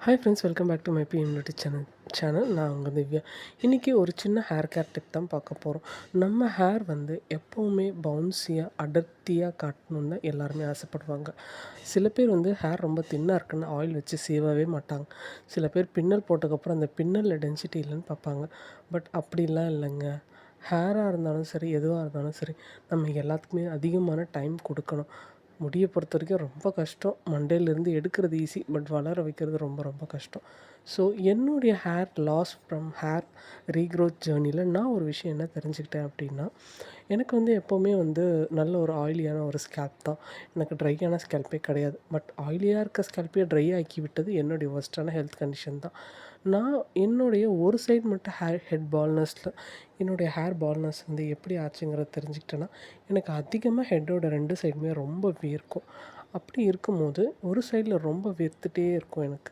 Hi friends, welcome back to my பிஎம்யூனிட்டி channel. நான் உங்கள் திவ்யா. இன்றைக்கி ஒரு சின்ன ஹேர் கேர் டிப் தான் பார்க்க போகிறோம். நம்ம ஹேர் எப்போவுமே பவுன்ஸியாக அடர்த்தியாக காட்டணுன்னு தான் எல்லாருமே ஆசைப்படுவாங்க. சில பேர் ஹேர் ரொம்ப தின்னாக இருக்குன்னு ஆயில் வச்சு சீவவே மாட்டாங்க. சில பேர் பின்னல் போட்டதுக்கப்புறம் அந்த பின்னலில் டென்சிட்டி இல்லைன்னு பார்ப்பாங்க. பட் அப்படிலாம் இல்லைங்க. ஹேராக இருந்தாலும் சரி, எதுவாக இருந்தாலும் சரி, நம்ம எல்லாத்துக்குமே அதிகமான டைம் கொடுக்கணும். முடியை பொறுத்த வரைக்கும் ரொம்ப கஷ்டம். மண்டையிலேருந்து எடுக்கிறது ஈஸி, பட் வளர வைக்கிறது ரொம்ப ரொம்ப கஷ்டம். ஸோ என்னுடைய hair loss from hair regrowth ஜேர்னியில் நான் ஒரு விஷயம் என்ன தெரிஞ்சுக்கிட்டேன் அப்படின்னா, எனக்கு எப்போவுமே நல்ல ஒரு ஆயிலியான ஒரு ஸ்கேல்ப் தான். எனக்கு ட்ரையான ஸ்கேல்ப்பே கிடையாது. பட் ஆயிலியாக இருக்க ஸ்கேல்ப்பையே ட்ரை ஆக்கி விட்டது என்னுடைய ஒர்ஸ்ட்டான ஹெல்த் கண்டிஷன் தான். நான் என்னுடைய ஒரு சைடு மட்டும் ஹெட் பால்னஸில் என்னுடைய ஹேர் பால்னஸ் எப்படி ஆச்சுங்கிறத தெரிஞ்சுக்கிட்டேன்னா, எனக்கு அதிகமாக ஹெட்டோட 2 சைடுமே ரொம்ப வேர்க்கும். அப்படி இருக்கும்போது ஒரு சைடில் ரொம்ப வேர்த்துட்டே இருக்கும் எனக்கு.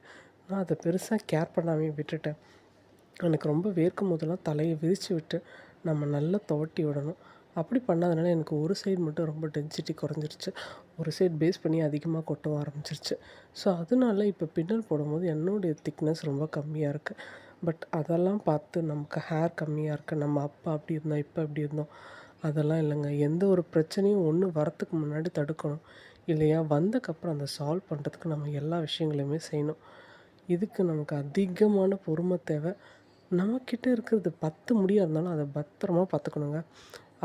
நான் அதை பெருசாக கேர் பண்ணாமே விட்டுட்டேன். எனக்கு ரொம்ப வேர்க்கும் போதெல்லாம் தலையை விரித்து விட்டு நம்ம நல்லா துவட்டி விடணும். அப்படி பண்ணாதனால எனக்கு ஒரு சைடு மட்டும் ரொம்ப டென்சிட்டி குறைஞ்சிருச்சு. ஒரு சைடு பேஸ் பண்ணி அதிகமாக கொட்ட ஆரம்பிச்சிருச்சு. ஸோ அதனால இப்போ பின்னல் போடும்போது என்னுடைய திக்னஸ் ரொம்ப கம்மியாக இருக்குது. பட் அதெல்லாம் பார்த்து நமக்கு ஹேர் கம்மியாக இருக்குது, நம்ம அப்பா அப்படி இருந்தோம், இப்போ அப்படி இருந்தோம், அதெல்லாம் இல்லைங்க. எந்த ஒரு பிரச்சனையும் ஒன்று வரத்துக்கு முன்னாடி தடுக்கணும், இல்லையா வந்தக்கப்புறம் அதை சால்வ் பண்ணுறதுக்கு நம்ம எல்லா விஷயங்களையுமே செய்யணும். இதுக்கு நமக்கு அதிகமான பொறுமை தேவை. நம்மக்கிட்ட இருக்கிறது 10 முடியாக இருந்தாலும் அதை பத்திரமா பார்த்துக்கணுங்க.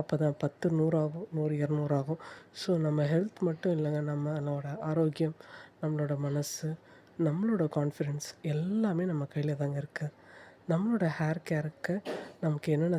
அப்போ தான் 10 100 ஆகும், 100 200 ஆகும். ஸோ நம்ம ஹெல்த் மட்டும் இல்லைங்க, நம்மளோட ஆரோக்கியம், நம்மளோட மனசு, நம்மளோட கான்ஃபிடென்ஸ் எல்லாமே நம்ம கையில் தாங்க இருக்குது. நம்மளோட ஹேர் கேருக்கு நமக்கு என்னென்ன